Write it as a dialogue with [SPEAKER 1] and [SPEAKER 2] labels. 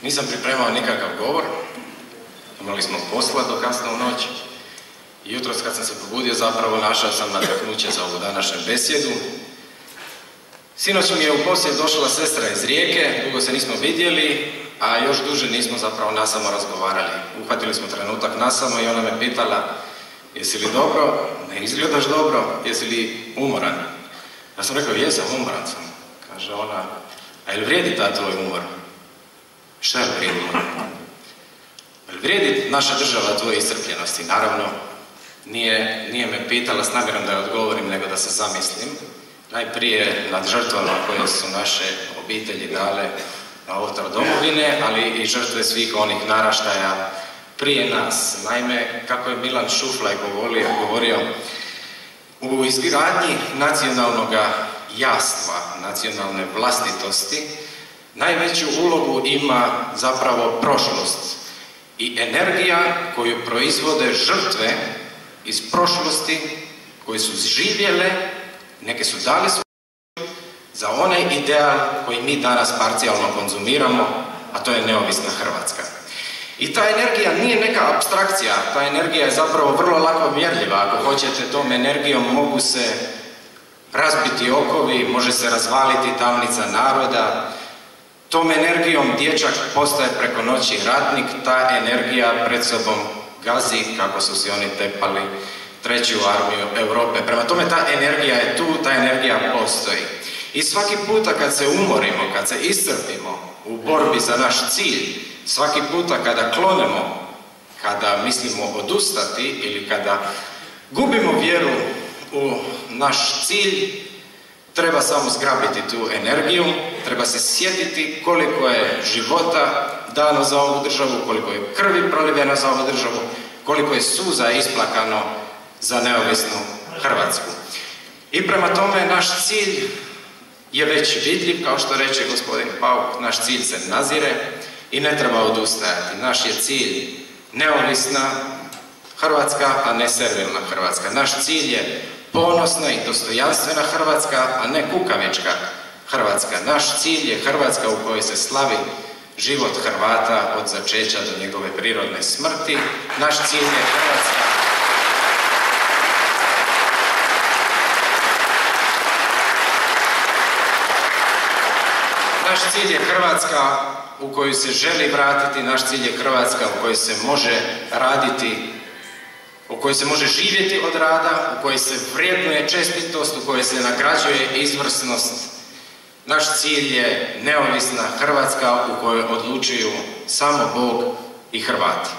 [SPEAKER 1] Nisam pripremao nikakav govor, imali smo posla do kasno u noć. Jutros kad sam se probudio zapravo našao sam nadahnuće za ovu današnju besjedu. Sinoć mi je u posjet došla sestra iz Rijeke, dugo se nismo vidjeli, a još duže nismo zapravo nasamo razgovarali. Uhvatili smo trenutak nasamo i ona me pitala: jesi li dobro? Ne izgledaš dobro, jesi li umoran? Ja sam rekao: jesam, umoran sam. Kaže ona: a jel vrijedi ta tvoj umor? Šta je vrijedi umor? Jel vrijedi naša država tvoje iscrpljenosti? Naravno, nije me pitala s namjerom da je odgovorim, nego da se zamislim. Najprije nad žrtvama koje su naše obitelji dale na oltar domovine, ali i žrtve svih onih naraštaja prije nas. Naime, kako je Milan Šuflaj govorio, u izgradnji nacionalnog jastva, nacionalne vlastitosti, najveću ulogu ima zapravo prošlost i energija koju proizvode žrtve iz prošlosti, koje su živjele, neke su dali svoj za onaj ideal koji mi danas parcijalno konzumiramo, a to je neovisna Hrvatska. I ta energija nije neka apstrakcija, ta energija je zapravo vrlo lako mjerljiva. Ako hoćete, tom energijom mogu se razbiti okovi, može se razvaliti tamnica naroda. Tom energijom dječak postaje preko noći ratnik, ta energija pred sobom gazi, kako su si oni tepali, treću armiju Europe. Prema tome, ta energija je tu, ta energija postoji. I svaki puta kad se umorimo, kad se iscrpimo u borbi za naš cilj, svaki puta kada klonemo, kada mislimo odustati ili kada gubimo vjeru u naš cilj, treba samo zgrabiti tu energiju, treba se sjetiti koliko je života dano za ovu državu, koliko je krvi proliveno za ovu državu, koliko je suza isplakano za neovisnu Hrvatsku. I prema tome, naš cilj je već vidljiv, kao što reče gospodin Pauk, naš cilj se nazire i ne treba odustajati. Naš je cilj neovisna Hrvatska, a ne servilna Hrvatska. Naš cilj je ponosna i dostojanstvena Hrvatska, a ne kukavička Hrvatska. Naš cilj je Hrvatska u kojoj se slavi život Hrvata od začeća do njegove prirodne smrti. Naš cilj je Hrvatska Naš cilj je Hrvatska u koju se želi vratiti, naš cilj je Hrvatska u kojoj se može raditi, u kojoj se može živjeti od rada, u kojoj se vrijednuje čestitost, u kojoj se nagrađuje izvrsnost. Naš cilj je neovisna Hrvatska u kojoj odlučuju samo Bog i Hrvati.